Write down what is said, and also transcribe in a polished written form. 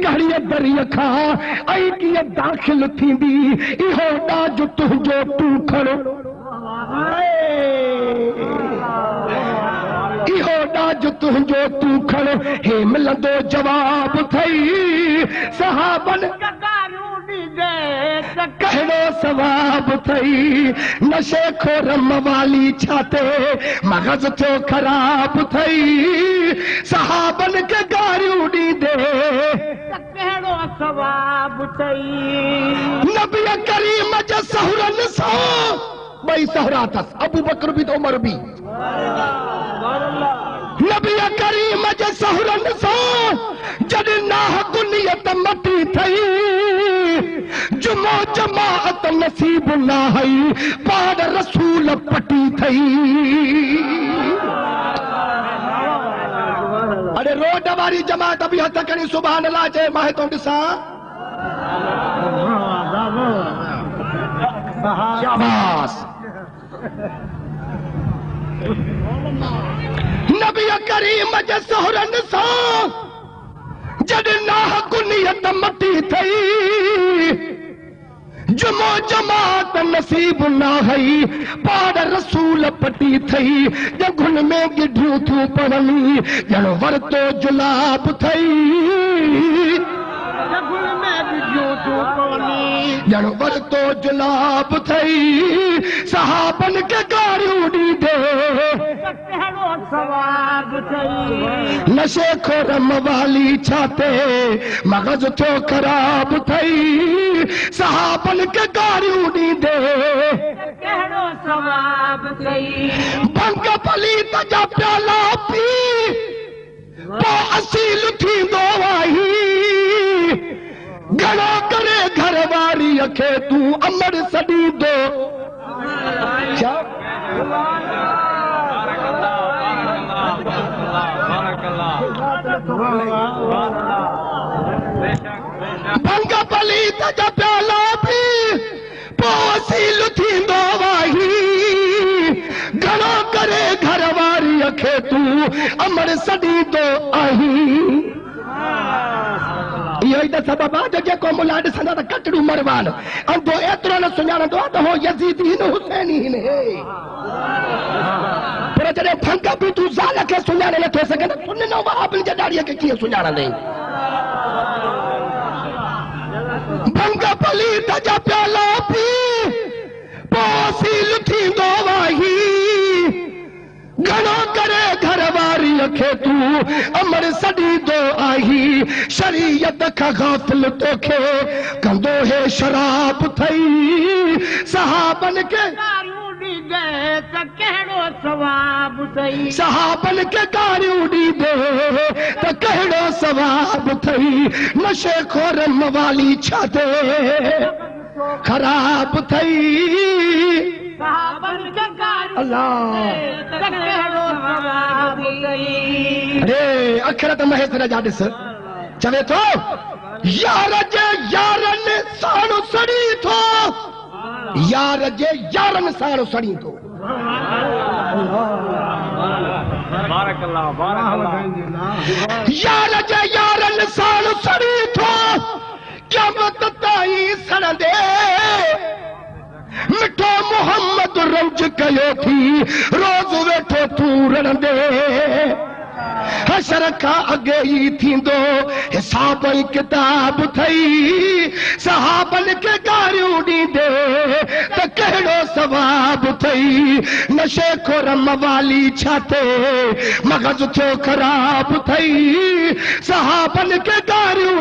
गहरी दरिया खा आई की दाखिल थींदी इहो डाज तुंहिंजो तू खड़ो इहो डाज तुंहिंजो तू खड़ो हे मिलंदो जवाब थई सहाबन कहिड़ो सवाब थई नशे खोरम वाली छाते मगज़ थियो ख़राब थई सहाबन के गारियूं ॾींदे कहिड़ो सवाब थई नबी करीम जे सहुरन सां ॿई सहरा अथसि अबू बकर बि त उमर बि नबी करीम जे सहुरन सां जॾहिं नाह गुनियत मटी थई जुमो जमाअत नसीब न हई पाड़ रसूल पटी थई अरे रोड वारी जमात बि हथ खणी सुभान अल्लाह चए मां तो ॾिसां शाबाश नबी करीम जे सहरन सां जॾहिं नाह गुनियत मटी थई जुमो जमात नसीब न हई पाड़ रसूल पटी थई जंगुन में गिढियूं थियूं पवनी ॼण वरतो जुलाब थई ॼण वरतो जुलाब थई सहाबन के गारियूं ॾींदे नशे खोरम वाली छाते मगज़ थियो ख़राब थई सहाबन के गारियूं ॾींदे भंग पलीत जा प्याला पी पोइ असील थींदो आई घणो करे घर वारीअ खे तूं अमर सॾींदो भंग पलीत जा प्याला पी पोइ असील थींदो आई घणो करे घर वारीअ खे तूं अमर सॾींदो आई इहो ई त सबब आहे जो जेको मुला ॾिसंदा त कटड़ू मरवान अंधो एतिरो न सुञाणंदो आहे त हो यज़ीदी हिन हुसैनी हिन पर जॾहिं भंग बि तूं ज़ाल खे सुञाणे नथो सघे त सुन न वहाबिन जे ॾाड़ीअ खे कीअं सुञाणंदे भंग पलीत जा प्याला पी पोइ असील थींदो आई घणो करे घर वारीअ खे तूं अमर सॾींदो आई शरीयत खां गाफ़िल तोखे कंदो हे शराब थई सहाबन के सहाबन के गारियूं ॾींदे त कहिड़ो सवाब थई नशे खोरम वाली छाते ख़राब थई अरे अखर त महेश्वर जा ॾिस चवे थो यार जे यारन साण सड़ी थो यार जे यारन साण सड़ी थो यार जे यारन साण सड़ी थो क़यामत ताईं सड़ंदे मिठो मोहम्मद रंज कयो थी रोज़ वेठो तूं रड़ंदे हशर खां अॻे ई थींदो हिसाब ई किताब थई सहाबन खे गारियूं ॾींदे त कहिड़ो सवाब थई नशे खोरम वाली छाते मगज़ थियो ख़राब थई सहाबन खे गारियूं